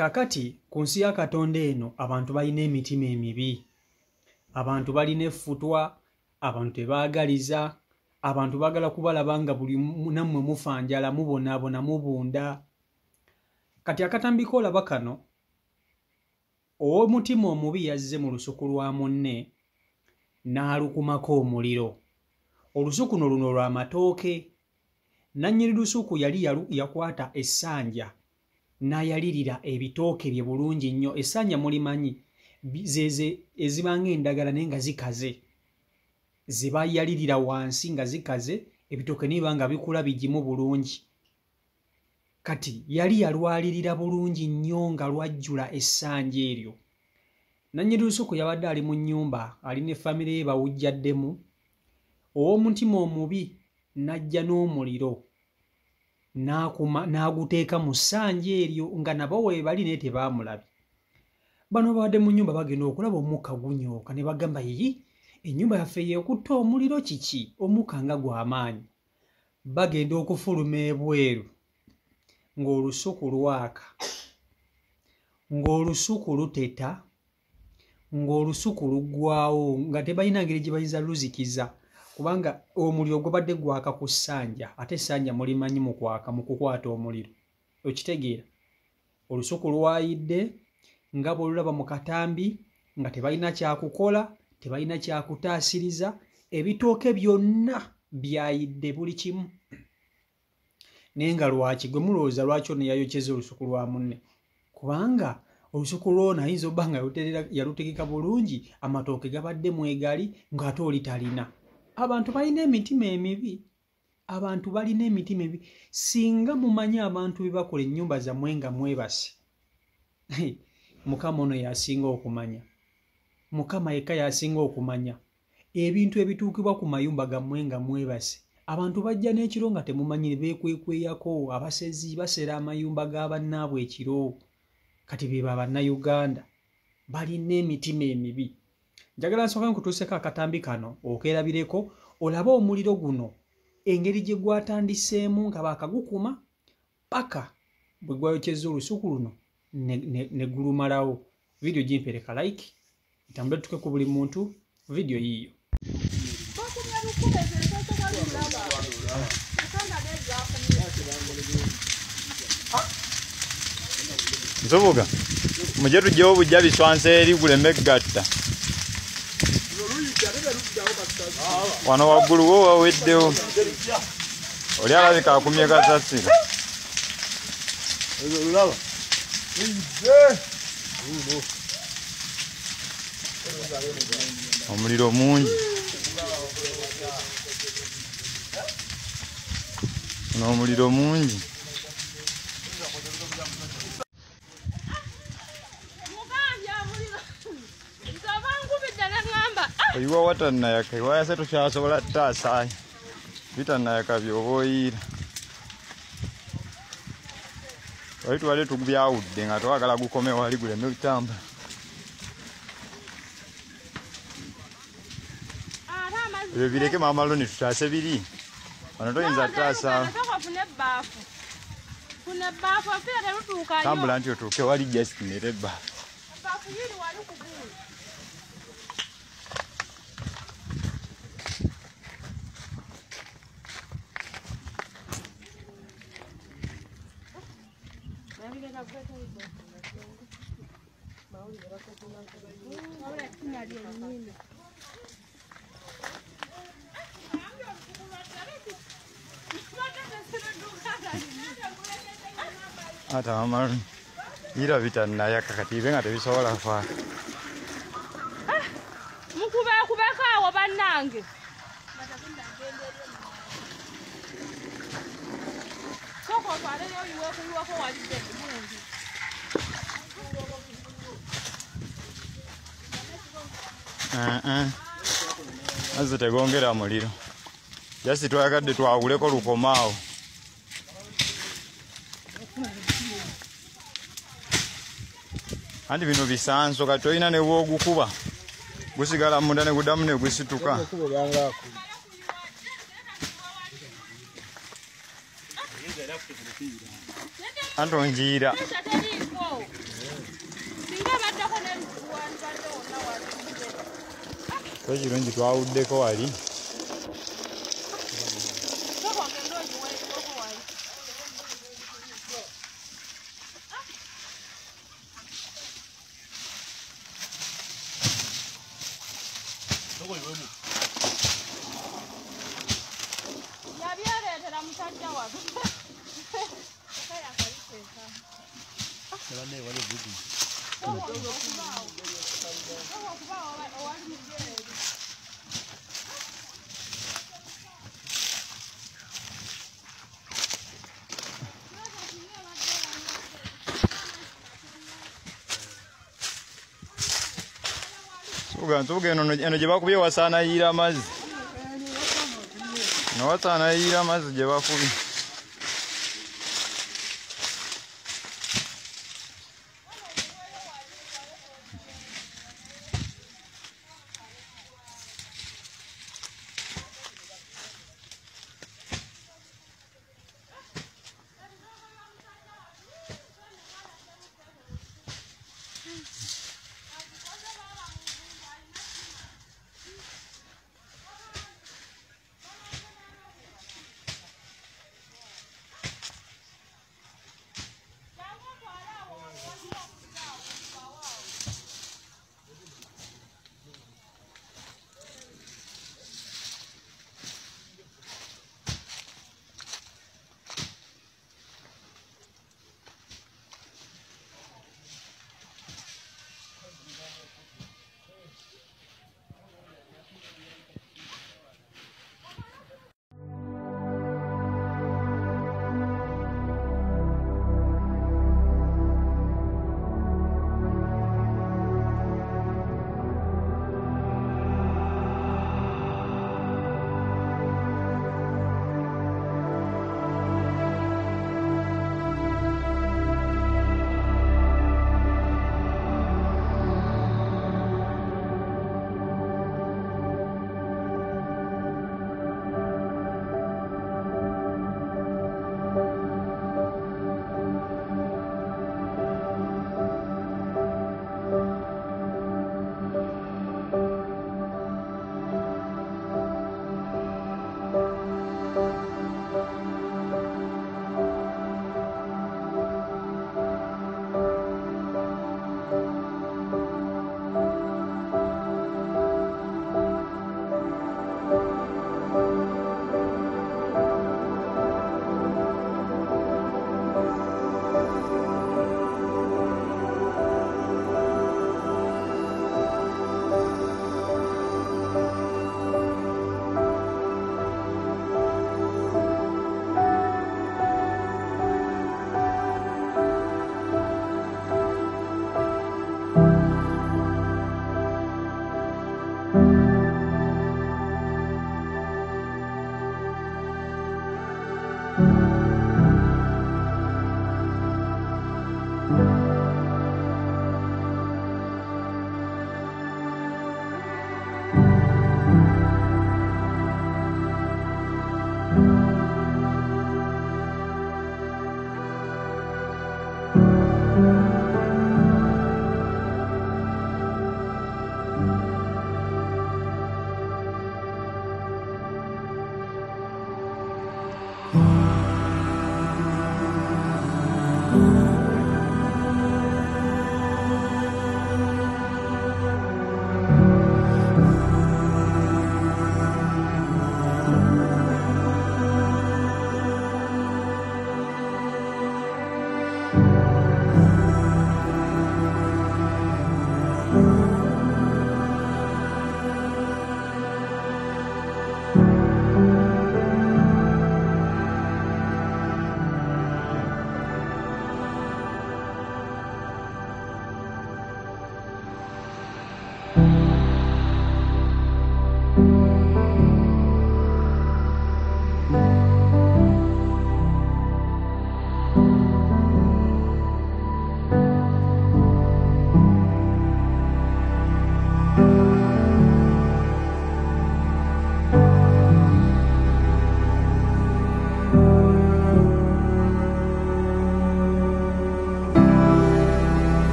Kakati ku nsi ya Katonda eno abantu balina emitima emibi, abantu balina effutwa, abantu tebaagaliza, abantu baagala kubalaba nga buli nammwe mufa njala mubonaabona mubunda. Kati akatambi koolaba kano ow'omutima omubi yazze mu lusuku lwa munne n'alukumako omuliro. Olusuku luno lwa matooke. Nannyini lusuku yali yakwata essanja n'ayalirira ebitooke bye bulungi nnyo. Essanja mulimanyi ezibanga endagala naye nga zikaze, ze bayalirira wansi nga zikaze, ebitooke niba nga bikula bigimu bulungi. Kati yali yalwalirira bulungi nnyo nga lwajjula essanja eryo. Nannyini lusuku yabadde ali mu nnyumba ali ne famire ye bawujjaddemu. Ow'omutima omubi n'ajja n'omuliro n'aguteeka mu ssanja eryo nga nabo weebali naye tebaamulabye. Bano babadde mu nnyumba bagenda okulaba omukka gunyooka ne bagamba yiyi ennyumba yaffe yeekutta omuliro kiki, omukka nga gw'amaanyi. Bagenda okufuluma ebweru ng'olusuku lwaka, ng'olusuku luteta, ng'olusuku luggwawo nga tebalina ngeri gye bayinza luzikiza kubanga omuliro gwabadde gwaka ku ssanja ate essanja mulimanyi mu kwaka mu kukwata omuliro. Okitegeera olusuku lwayidde nga bw'olulaba mu katambi nga tebalina kyakukola, tebalina kyakutaasiriza, ebitooke byonna byayidde buli kimu. Naye nga lwaki gwe mulowooza lwaki ono yayokyeza olusuku lwa munne? Kubanga olusuku lw'ono ayinza obba nga yalutegeka bulungi, amatooke gabadde mwegali ng'ate oli talina. Abantu balina emitima emibi, abantu balina emitima emibi. Singa mumanyi abantu be bakola ennyumba zammwe nga mwebase, Mukama ono y'asinga okumanya. Mukama yekka y'asinga okumanya ebintu ebituukibwa ku mayumba gammwe nga mwebase. Abantu bajja n'ekiro nga temumanyire beekwekweyako, abasezi basera amayumba g'abannaabwe ekiro. Kati be bannayuganda balina emitima emibi. Njagala nsooka nkutuuseko akatambi kano okeerabireko olabe omuliro guno engeri gye gwatandiseemu nga baakagukuma paka bwe gwayokyeza olusuku luno ne gulumalawo. Vidiyo gimpereka like itambule tuke ku buli muntu vidiyo yiyo. Nsoboga muje tujjewo bujja biswanse eri guleme gatta wano waggulu wo waweddewo oli alabika akumye kasasiro. Omuliro mungi, n'omuliro mungi. Oyiwa watannayaka iwayase tukyasobola ttaasayi bitannayaka byoba oyiira wali twali tubyawudde nga twagala gukome wali guleme okutambula. Ebyo bireke maama Loni tutaase biri wano toyinza ttaasa tambula nti otuuke wali Justin ebbaafu. Ata mama ira bitannayaka kati ibe nga tebisobola kufaako. Kubekaawo bannange. Soko twaleyo yiweko walidde bulungi. Mazzi tegongera muliro. Jasi twayagadde twawuleko lukomaawo. Andi bino bisanso kati olina ne bw'ogukuba gusigala munda ne guddamu ne gusituka. Anto njiira So kirungi twawuddeko wali. Soko ngendo oyiwe soko wali. Soko yiwemu. Yabyaleetera musajja wabwe. Kaya kaliteeka. Nabane wali budu. Soko okubaawo. Soko okubaawo owali mujeeri. Ntuga eno gye bakubye wasaanayiira amazzi. Wasaanayiira amazzi gye bakubye.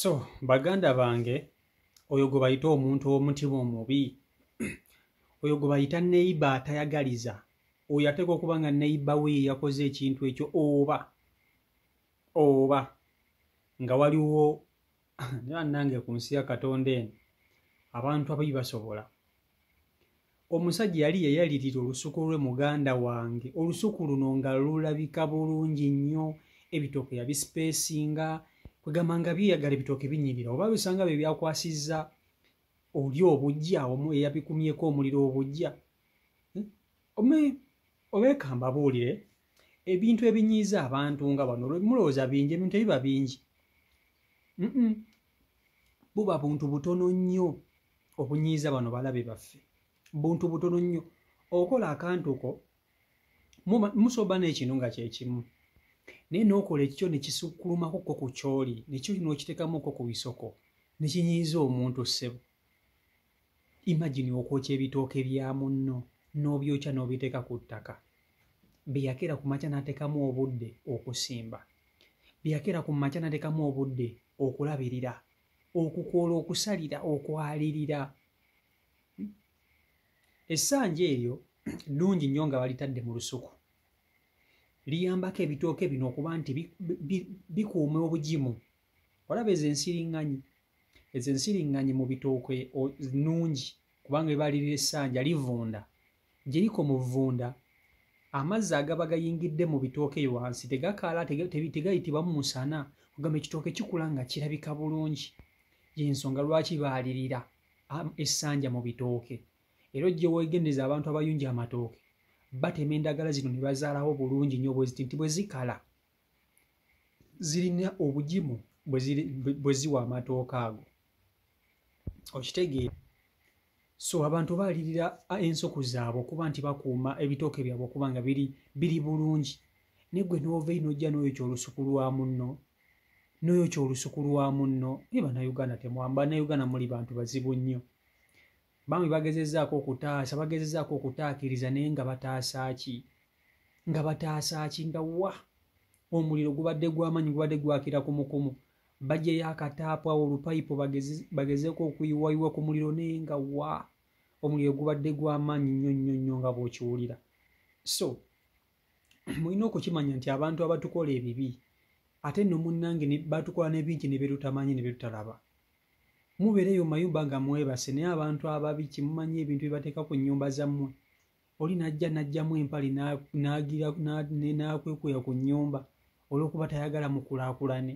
So baganda bange, oyo gwe bayita omuntu w'omutima omubi, oyo gwe bayita neiba atayagaliza, oyo ateeka okuba nga neiba we yakoze ekintu ekyo oba nga waliwo nange ku nsi ya Katonda eno abantu ababi basobola. Omusajja yali yayaliirira olusuku lwe muganda wange, olusuku luno nga lulabika bulungi nnyo, ebitooke yabisipeesinga, kwegamba nga byeyagala ebitooke binyirira, oba bisanga bye byakwasizza oli obujja omu eyabikumyeko omuliro obujja. Obeeka mbabuulire, ebintu ebinyiiza abantu nga bano mulowooza bingi, ebintu ebiba bingi. Buba buntu butono nnyo obunyiiza bano balabe baffe, buntu butono nnyo. Okola akantu ko musoba n'ekino nga kye kimu, naye n'okola ekyo ne kisukkulumako ko ku kyoli, nekyo n'okiteekamuko ku bisoko ne kinyiiza omuntu ssebo. Imagine okwokya ebitooke bya munno n'obyokya n'obiteeka ku ttaka, beyakera ku makya n'ateekamu obudde okusimba, beyakera ku makya n'ateekamu obudde okulabirira, okukoola, okusalira, okwalirira. Essanja eryo ddungi nnyo nga balitadde mu lusuku, liyambako ebitooke bino okuba nti bikuuma obugimu. Olaba ezo ensiriŋŋanyi, ezo ensiriŋŋanyi mu bitooke nnungi kubanga ebalirira essanja livunda. Gye likoma vunda, amazzi agaba gayingidde mu bitooke eyo wansi tegakaala, tegayitibwamu musana, kugamba ekitooke kikula nga kirabika bulungi. Y'ensonga lwaki baalirira essanja mu bitooke. Era ojje weegendeza abantu abayunja amatooke, batema endagala zino ne bazaalawo bulungi nnyo nti bwe zikala zirina obugimu bwe ziwa amatooke ago. Okitegeera? So abantu baalirira ensuku zaabwe okuba nti bakuuma ebitooke byabwe okuba nga biri bulungi. Ne gwe n'ova ino ojja n'oyokya olusuku lwa munno, n'oyokya olusuku lwa munno. Ye Bannayuganda temwamba, Bannayuganda muli bantu bazibu nnyo. Bamwe bagezezzaako okutaasa, bagezezzaako okutaakiriza naye nga bataasa ki? Nga bataasa ki? Nga wa omuliro gubadde gw'amaanyi, gubadde gwakira kumukumu, bajjayo akataapa olupayipo bagezeeko okuyiwayiwa ku muliro naye nga wa omuliro gubadde gw'amaanyi nnyo nnyo nnyo nga bw'okiwulira. So mulina okukimanya nti abantu abatukola ebibi ate nno munnange batukola n'ebingi ne byetutamanyi ne byetutalaba. Mubeereyo mu mayumba nga mwebase, naye abantu ababi kimumanyi ebintu bye bateeka ku nnyumba zammwe. Oli n'ajjamu empale n'akwekweya ku nnyumba olw'okuba tayagala mukulaakulane.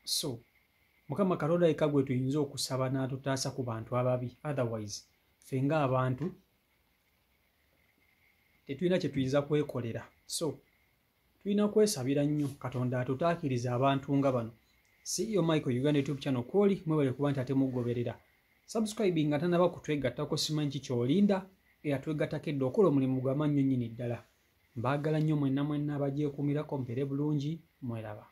So Mukama Katonda yekka gwe tuyinza okusaba n'atutaasa ku bantu ababi, otherwise ffe ng'abantu tetulina kye tuyinza kwekolera. So tulina kwesabira nnyo Katonda atutaakiriza abantu nga bano. CEO Michael Uganda YouTube channel kwoli mwebale kuba nti ate mugoberera. Subscribing nga tanaba kutwegattako simanyi ki ky'olinda, era twegattako edda okola omulimu gw'amaanyi nnyini ddala. Mbaagala nnyo mwenna abagyekuumirako, mpeere bulungi, mweraba.